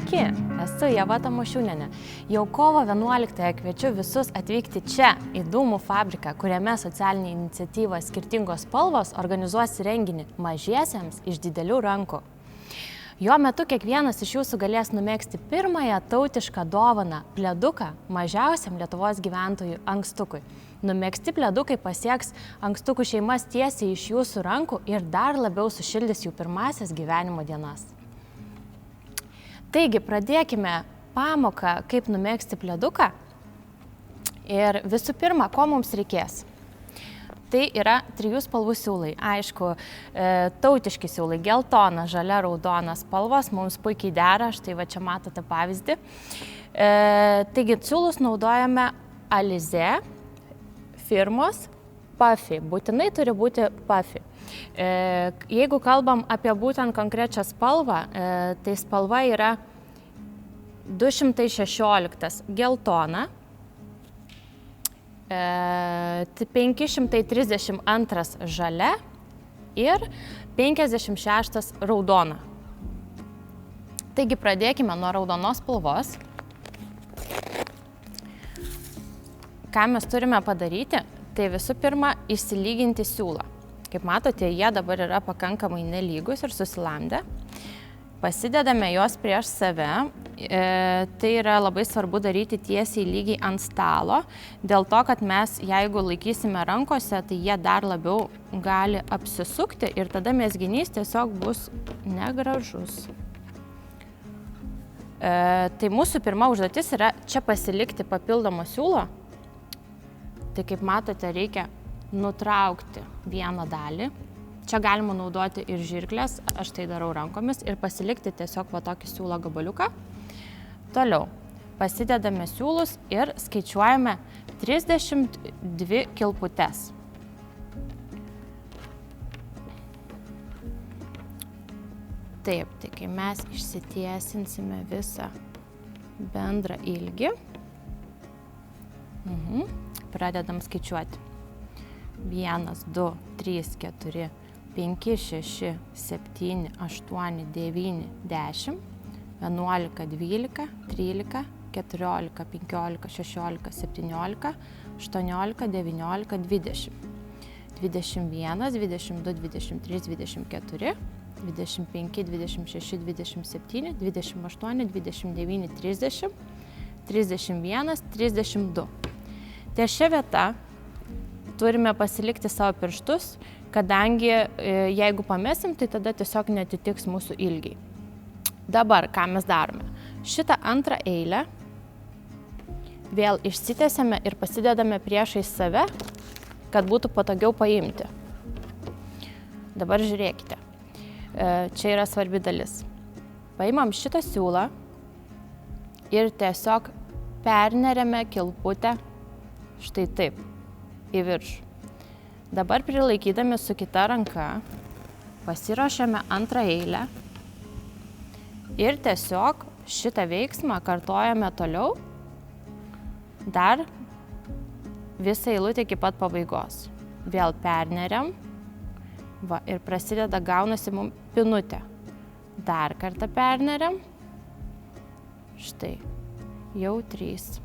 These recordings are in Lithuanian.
Sveiki, esu Ieva Tamošiūnienė. Jau kovo 11-ąją kviečiu visus atvykti čia, į Dūmų fabriką, kuriame socialinė iniciatyva Skirtingos spalvos organizuos renginį mažiesiems iš didelių rankų. Jo metu kiekvienas iš jūsų galės numegzti pirmąją tautišką dovaną – pleduką mažiausiam Lietuvos gyventojų ankstukui. Numegzti pledukai pasieks ankstukų šeimas tiesiai iš jūsų rankų ir dar labiau sušildys jų pirmasias gyvenimo dienas. Taigi, pradėkime pamoką, kaip numegzti pleduką. Ir visų pirma, ko mums reikės? Tai yra 3 spalvų siūlai. Aišku, tautiški siūlai, geltona, žalia, raudona spalvos mums puikiai dera, štai va čia matote pavyzdį. Taigi, siūlus naudojame Alize firmos Puffy. Būtinai turi būti Puffy. Jeigu kalbam apie būtent konkrečią spalvą, tai spalva yra 216 geltona, 532 žalia ir 56 raudona. Taigi pradėkime nuo raudonos spalvos. Ką mes turime padaryti, tai visų pirma išsilyginti siūlą. Kaip matote, jie dabar yra pakankamai nelygus ir susilamdę. Pasidedame juos prieš save. Tai yra labai svarbu daryti tiesiai lygiai ant stalo, dėl to, kad mes, jeigu laikysime rankose, tai jie dar labiau gali apsisukti ir tada mezginys tiesiog bus negražus. Tai mūsų pirma užduotis yra čia pasilikti papildomą siūlo. Tai kaip matote, reikia nutraukti vieną dalį. Čia galima naudoti ir žirklės, aš tai darau rankomis, ir pasilikti tiesiog va tokį siūlo gabaliuką. Toliau pasidedame siūlus ir skaičiuojame 32 kilputes. Taip, tai kai mes išsitiesinsime visą bendrą ilgį, pradedam skaičiuoti. 1, 2, 3, 4, 5, 6, 7, 8, 9, 10, 11, 12, 13, 14, 15, 16, 17, 18, 19, 20, 21, 22, 23, 24, 25, 26, 27, 28, 29, 30, 31, 32. Ties šia vieta turime pasilikti savo pirštus, kadangi jeigu pamesim, tai tada tiesiog netitiks mūsų ilgiai. Dabar, ką mes darome? Šitą antrą eilę vėl išsitiesiame ir pasidedame priešais save, kad būtų patogiau paimti. Dabar žiūrėkite. Čia yra svarbi dalis. Paimam šitą siūlą ir tiesiog perneriame kilputę štai taip, į viršų. Dabar prilaikydami su kita ranka pasiruošiame antrą eilę ir tiesiog šitą veiksmą kartojame toliau dar visą eilutę iki pat pabaigos. Vėl perneriam ir prasideda, gaunasi mums pinutė. Dar kartą perneriam. Štai, jau 3.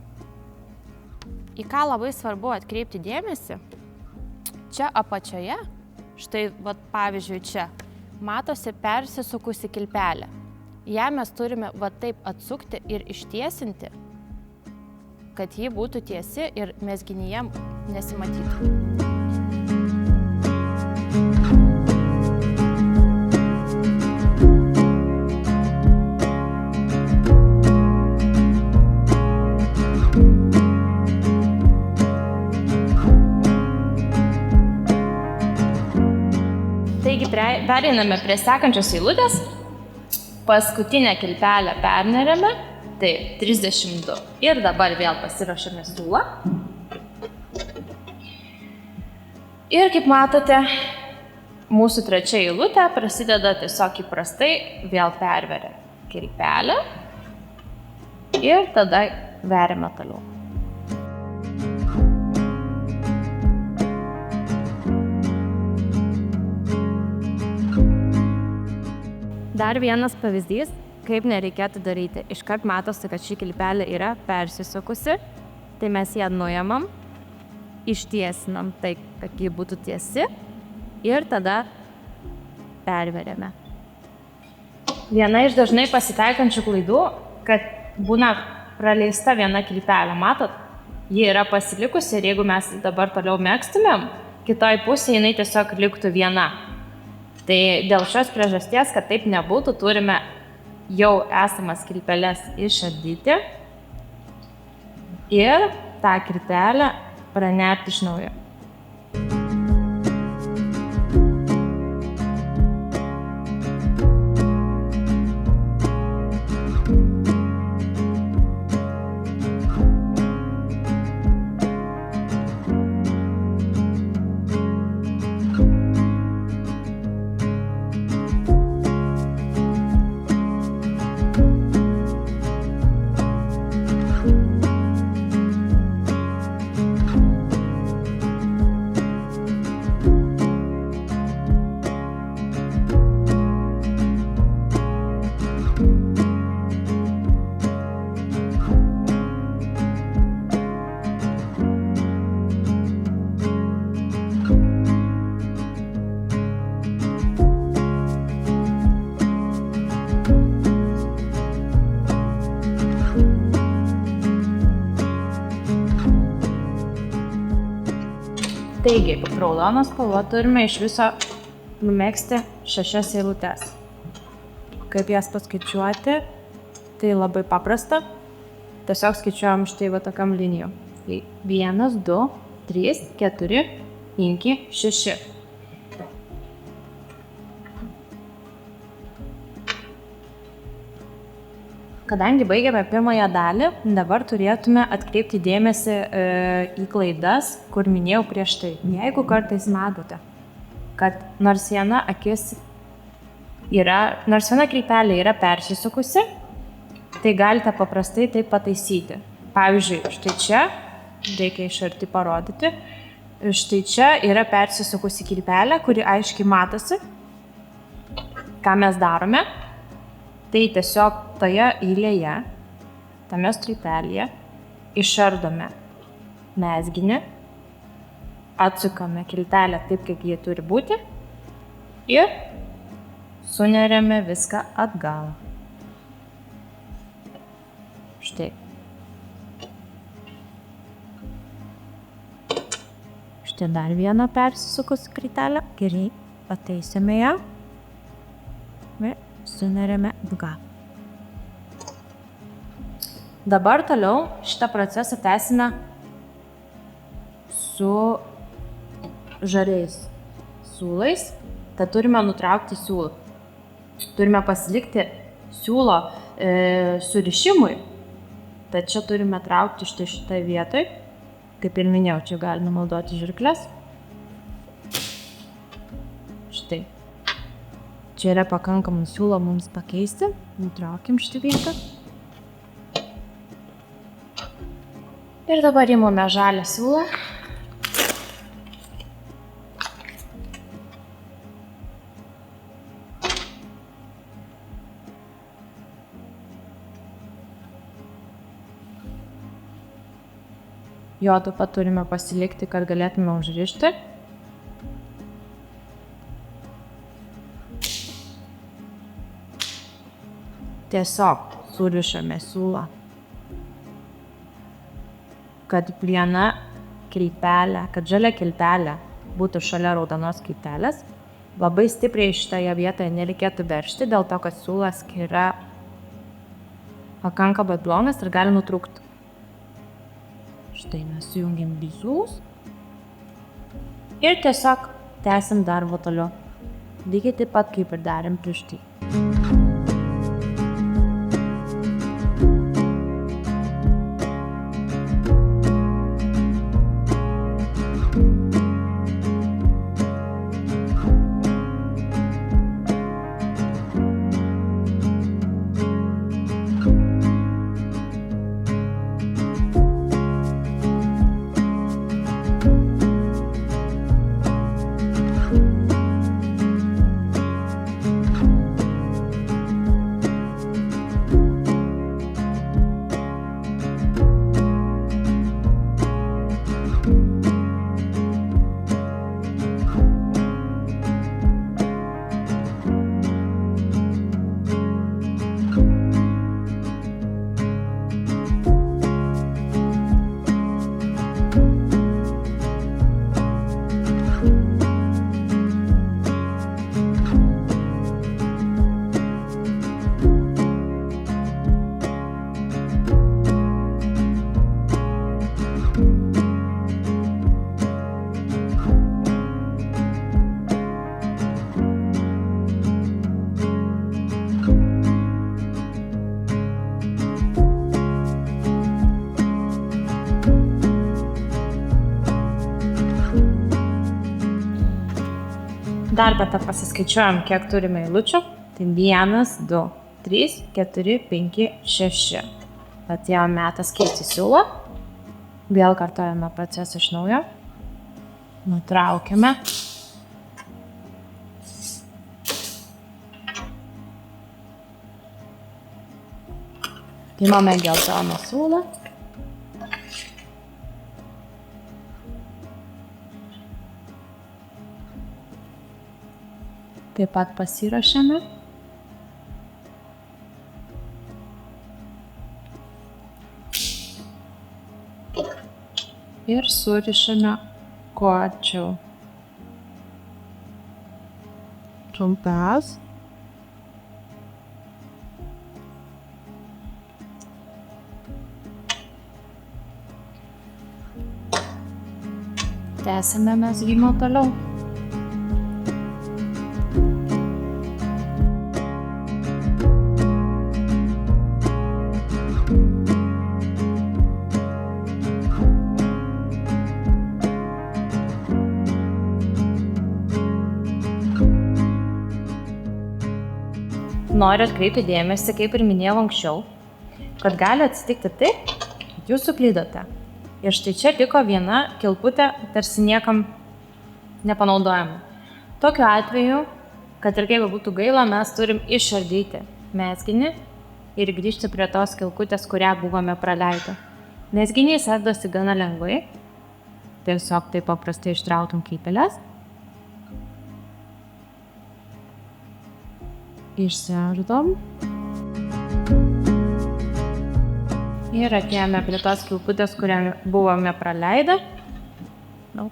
Į ką labai svarbu atkreipti dėmesį, čia apačioje, štai pavyzdžiui čia, matosi persisukusi kilpelė. Ją mes turime taip atsukti ir ištiesinti, kad ji būtų tiesi ir mezginyje nesimatytų. Taigi pereiname prie sekančios eilutės. Paskutinę kilpelę perneriame, tai 32. Ir dabar vėl pasiruošiame siūlą. Ir kaip matote, mūsų trečia eilutė prasideda tiesiog įprastai, vėl perveria kilpelę ir tada veriame toliau. Dar vienas pavyzdys. kaip nereikėtų daryti. Iškart matosi, kad ši kilpelė yra persisukusi, tai mes ją nuėmam, ištiesinam tai, kad ji būtų tiesi ir tada perveriame. Viena iš dažnai pasitaikančių klaidų, kad būna praleista viena kilpelė, matot? Ji yra pasilikusi ir jeigu mes dabar toliau megztumėm, kitoj pusėje jinai tiesiog liktų viena. Tai dėl šios priežasties, kad taip nebūtų, turime jau esamas kilpeles išardyti ir tą kilpelę pranerti iš naujo. Taigi, raudoną spalvą turime iš viso numegzti 6 eilutes. Kaip jas paskaičiuoti, tai labai paprasta. Tiesiog skaičiuojam štai va tokiam linijom. 1, 2, 3, 4, 5, 6. Kadangi baigėme pirmąją dalį, dabar turėtume atkreipti dėmesį į klaidas, kur minėjau prieš tai. Jeigu kartais matote, kad nors viena kryptelė yra persisukusi, tai galite paprastai tai pataisyti. Pavyzdžiui, štai čia, reikia iš arti parodyti, štai čia yra persisukusi kryptelė, kuri aiškiai matosi, ką mes darome. Tai tiesiog toje eilėje, tame strypelyje, išardome mezginį, atsukame kiltelę taip, kaip jie turi būti ir suneriame viską atgal. Štai. Štai dar vieną persisukus krytelę. Gerai, pataisėme ją. Suneriame atgal. Dabar toliau šitą procesą tęsime su žaliais siūlais. Tad turime nutraukti siūlą. Turime pasilikti siūlo surišimui. Tad čia turime traukti šitą vietoj. Kaip ir minėjau, čia galime naudoti žirkles. Štai. Čia yra pakankamai siūlo mums pakeisti. Nutraukim šitą vietą. Ir dabar imame žalią siūlą. Jo taip pat turime pasilikti, kad galėtume užrišti. Tiesiog surišame siūlą, kad viena kilpelė, kad žalia kilpelė būtų šalia raudonos kilpelės. Labai stipriai šitoje vietoje nereikėtų veržti, dėl to, kad siūlas yra pakankamai plonas ir gali nutrūkti. Štai mes sujungiam siūlus ir tiesiog tęsim darbą toliau. Lygiai taip pat, kaip ir darėm prieš tai. dar kartą pasiskaičiuojam, kiek turime eilučių. Tai 1, 2, 3, 4, 5, 6. Atėjo metas keisti siūlą. Vėl kartojame procesą iš naujo. Nutraukiame. Imame geltoną siūlą. Taip pat pasiruošiame. Ir surišame kuo arčiau. Trumpas. Tęsime mezgimą toliau. Noriu atkreipti dėmesį, kaip ir minėjau anksčiau, kad gali atsitikti taip, kad jūs suklydote. Ir štai čia liko viena kilputė, tarsi niekam nepanaudojama. Tokiu atveju, kad ir kaip būtų gaila, mes turim išardyti mezginį ir grįžti prie tos kilputės, kurią buvome praleidę. Mezginiai ardosi gana lengvai, tiesiog taip paprastai ištrautum kilpeles. Išsiardom. Ir atėjome prie tos kilputės, kurią buvome praleidę.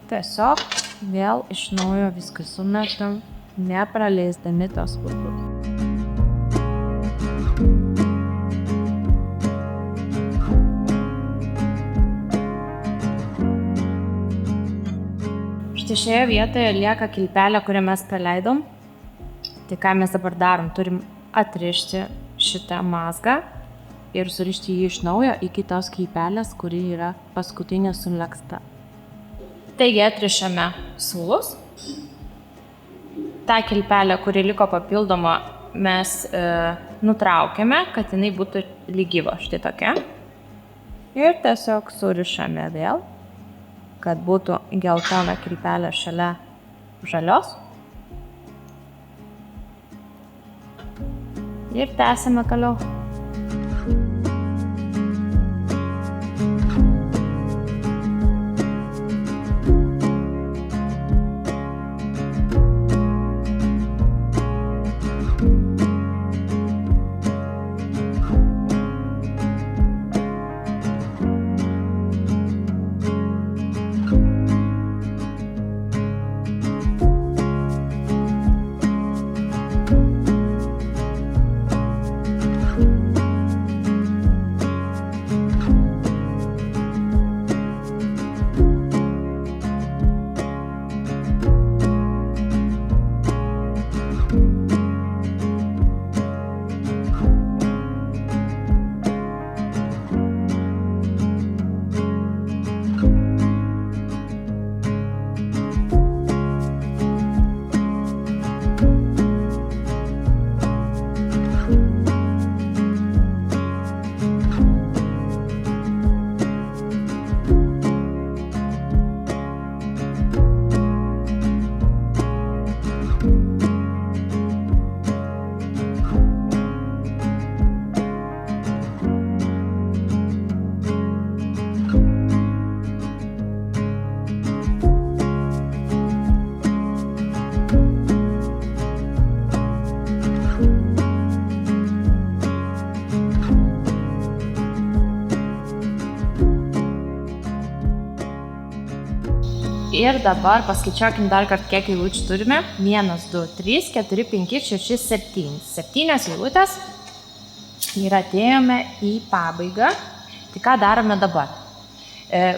Tiesiog vėl iš naujo viską sumetam, nepraleisdami tos kilputės. Štai šioje vietoje lieka kilpelė, kurią mes praleidom. Tai ką mes dabar darom, turim atrišti šitą mazgą ir surišti jį iš naujo iki tos kilpelės, kuri yra paskutinė sulegsta. Taigi atrišame siūlus. Ta kilpelė, kuri liko papildoma, mes nutraukiame, kad jinai būtų lygyva, štai tokia. Ir tiesiog surišame vėl, kad būtų geltona kilpelė šalia žalios. Ir tęsime toliau. Ir dabar paskaičiuokim dar kartą, kiek eilučių turime. 1, 2, 3, 4, 5, 6, 7. 7 eilutės. Ir atėjome į pabaigą. Tai ką darome dabar?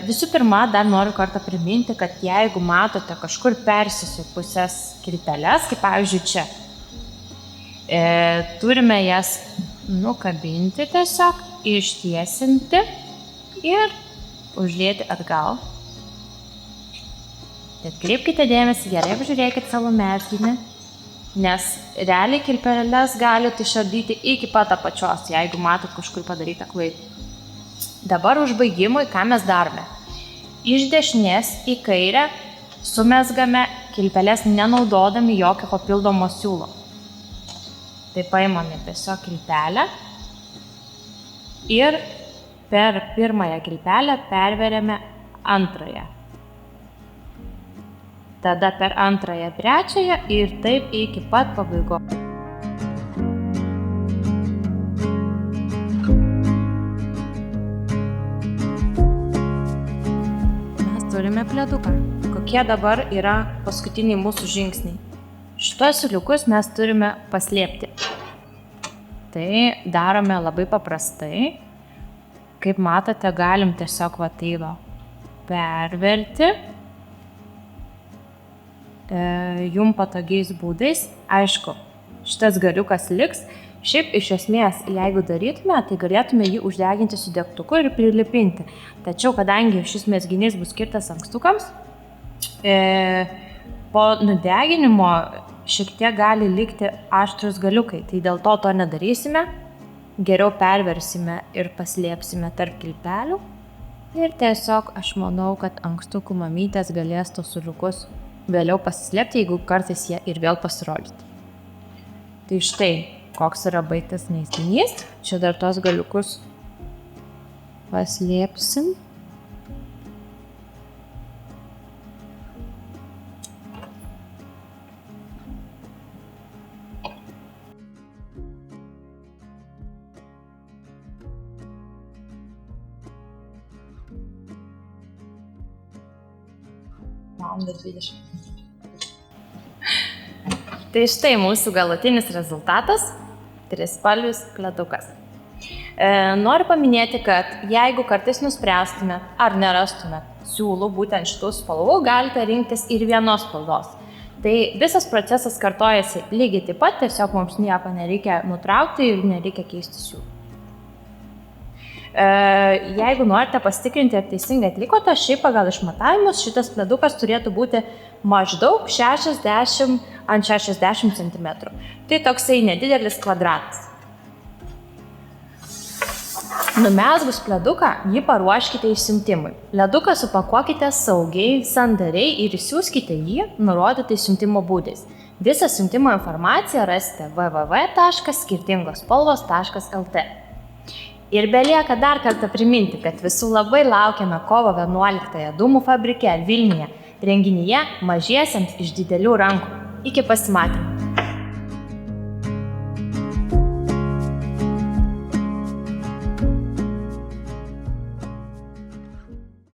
Visų pirma, dar noriu kartą priminti, kad jeigu matote kažkur persisupusias kilpeles, kaip pavyzdžiui čia, turime jas nukabinti tiesiog, ištiesinti ir uždėti atgal. Tai atkreipkite dėmesį, gerai apžiūrėkite savo mezginį, nes realiai kilpeles galite išardyti iki pat apačios, jeigu matot kažkur padarytą klaidą. Dabar užbaigimui, ką mes darome? Iš dešinės į kairę sumezgame kilpeles nenaudodami jokio papildomo siūlo. Tai paimame tiesiog kilpelę ir per pirmąją kilpelę perveriame antrąją. Tada per antrąją trečiąją ir taip iki pat pabaigos. Mes turime pleduką. Kokie dabar yra paskutiniai mūsų žingsniai? Šitos siūliukus mes turime paslėpti. Tai darome labai paprastai. Kaip matote, galim tiesiog perverti jum patogiais būdais. Aišku, šitas galiukas liks. Šiaip iš esmės, jeigu darytume, tai galėtume jį uždeginti su degtuku ir prilipinti. Tačiau, kadangi šis mezginys bus skirtas ankstukams, po nudeginimo šiek tiek gali likti aštrus galiukai, tai dėl to nedarysime. Geriau perversime ir paslėpsime tarp kilpelių. Ir tiesiog aš manau, kad ankstukų mamytės galės tos siūliukus vėliau pasislėpti, jeigu kartais jie ir vėl pasirodyti. Tai štai, koks yra baigtas mezginys. Čia dar tos galiukus paslėpsim. Tai štai mūsų galutinis rezultatas – trispalvis pledukas. Noriu paminėti, kad jeigu kartais nuspręstumėt ar nerastumėt siūlų būtent šitų spalvų, galite rinktis ir vienos spalvos. Tai visas procesas kartojasi lygiai taip pat, tiesiog mums nieko nereikia nutraukti ir nereikia keisti siūlų. Jeigu norite pasitikrinti, ar teisingai atlikote, šiaip pagal išmatavimus šitas pledukas turėtų būti maždaug 60 ant 60 cm. Tai toksai nedidelis kvadratas. Numezgus pleduką, jį paruoškite išsiuntimui. Pleduką supakuokite saugiai, sandariai ir išsiųskite jį nurodytais siuntimo būdais. Visą siuntimo informaciją rasite www.skirtingospalvos.lt. Ir belieka dar kartą priminti, kad visų labai laukiame kovo 11-ąją Dūmų fabrike Vilniuje renginyje mažiesiems iš didelių rankų. Iki pasimatymų.